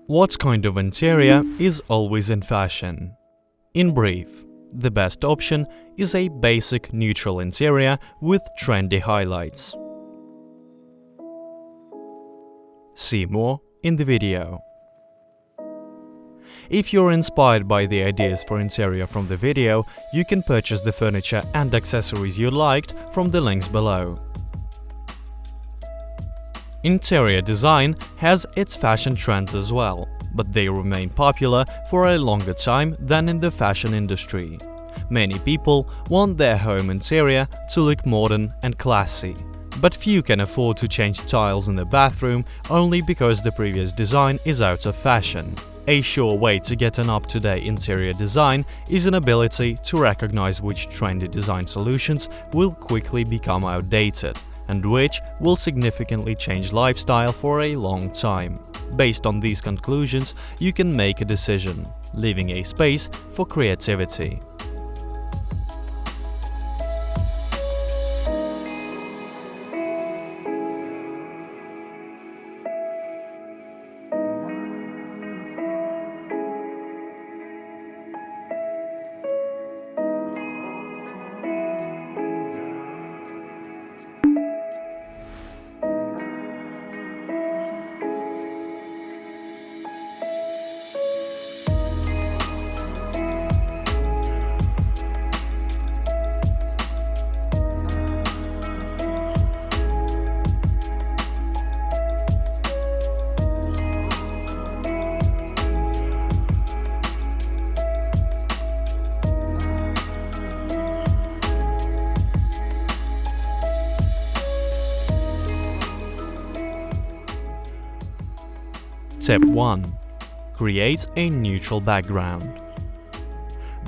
What kind of interior is always in fashion? In brief, the best option is a basic neutral interior with trendy highlights. See more in the video. If you're inspired by the ideas for interior from the video, you can purchase the furniture and accessories you liked from the links below. Interior design has its fashion trends as well, but they remain popular for a longer time than in the fashion industry. Many people want their home interior to look modern and classy, but few can afford to change tiles in the bathroom only because the previous design is out of fashion. A sure way to get an up-to-date interior design is an ability to recognize which trendy design solutions will quickly become outdated and which will significantly change lifestyle for a long time. Based on these conclusions, you can make a decision, leaving a space for creativity. Tip 1. Create a neutral background.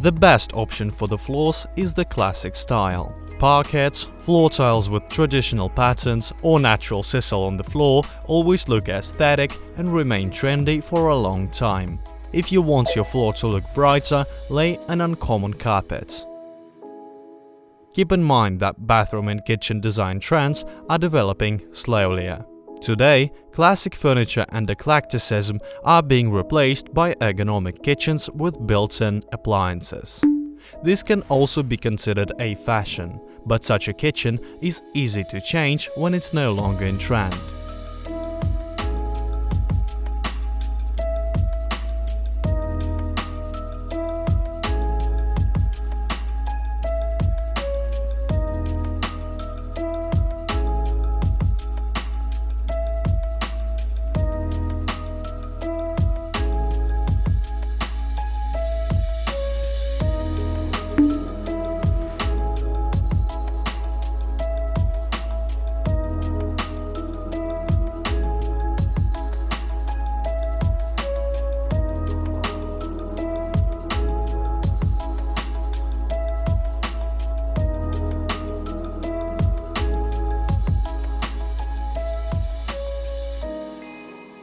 The best option for the floors is the classic style. Parquets, floor tiles with traditional patterns, or natural sisal on the floor always look aesthetic and remain trendy for a long time. If you want your floor to look brighter, lay an uncommon carpet. Keep in mind that bathroom and kitchen design trends are developing slowly. Today, classic furniture and eclecticism are being replaced by ergonomic kitchens with built-in appliances. This can also be considered a fashion, but such a kitchen is easy to change when it's no longer in trend.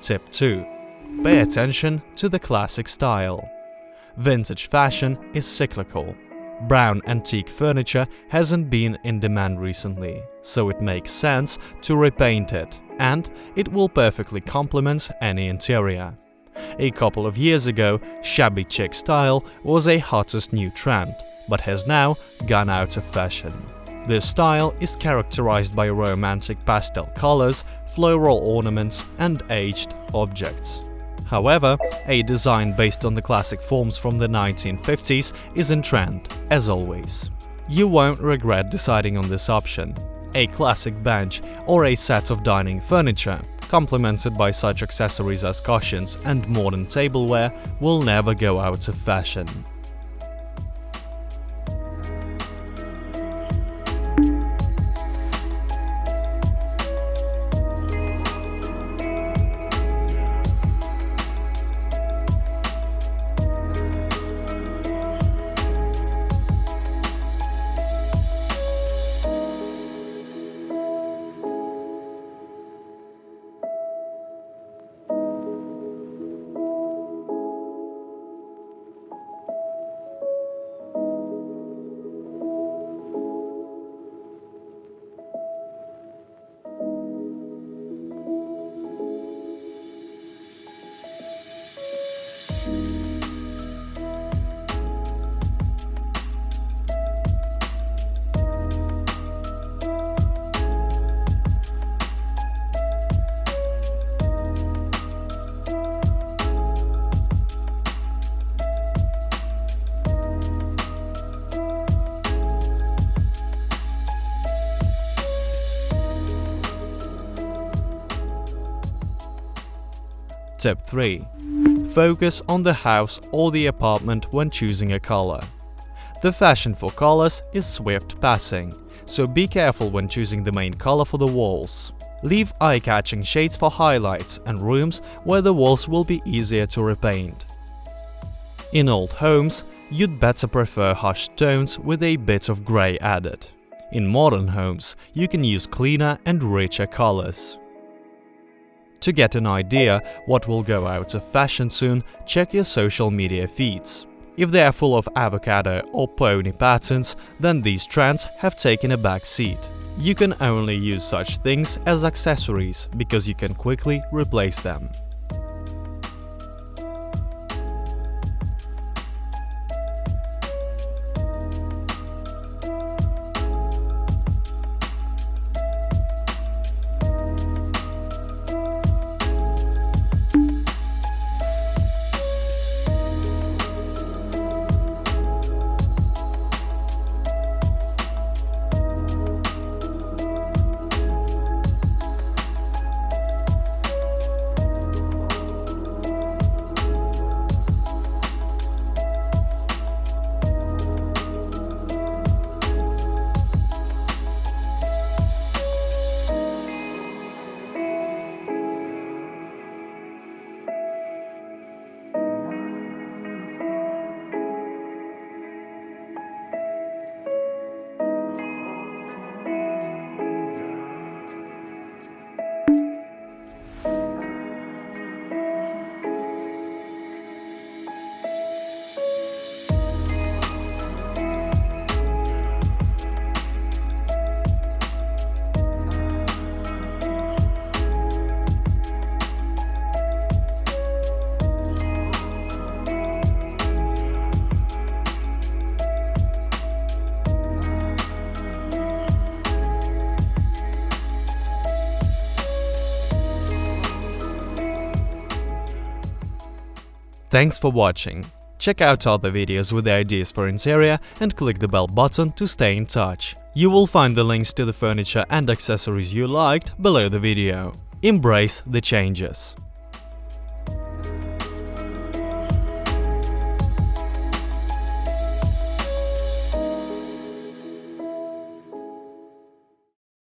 Tip 2. Pay attention to the classic style. Vintage fashion is cyclical. Brown antique furniture hasn't been in demand recently, so it makes sense to repaint it, and it will perfectly complement any interior. A couple of years ago, shabby chic style was a hottest new trend, but has now gone out of fashion. This style is characterized by romantic pastel colors, floral ornaments, and aged objects. However, a design based on the classic forms from the 1950s is in trend, as always. You won't regret deciding on this option. A classic bench or a set of dining furniture, complemented by such accessories as cushions and modern tableware, will never go out of fashion. Tip 3. Focus on the house or the apartment when choosing a color. The fashion for colors is swift passing, so be careful when choosing the main color for the walls. Leave eye-catching shades for highlights and rooms where the walls will be easier to repaint. In old homes, you'd better prefer hushed tones with a bit of gray added. In modern homes, you can use cleaner and richer colors. To get an idea what will go out of fashion soon, check your social media feeds. If they are full of avocado or pony patterns, then these trends have taken a back seat. You can only use such things as accessories because you can quickly replace them. Thanks for watching. Check out other videos with ideas for interior and click the bell button to stay in touch. You will find the links to the furniture and accessories you liked below the video. Embrace the changes.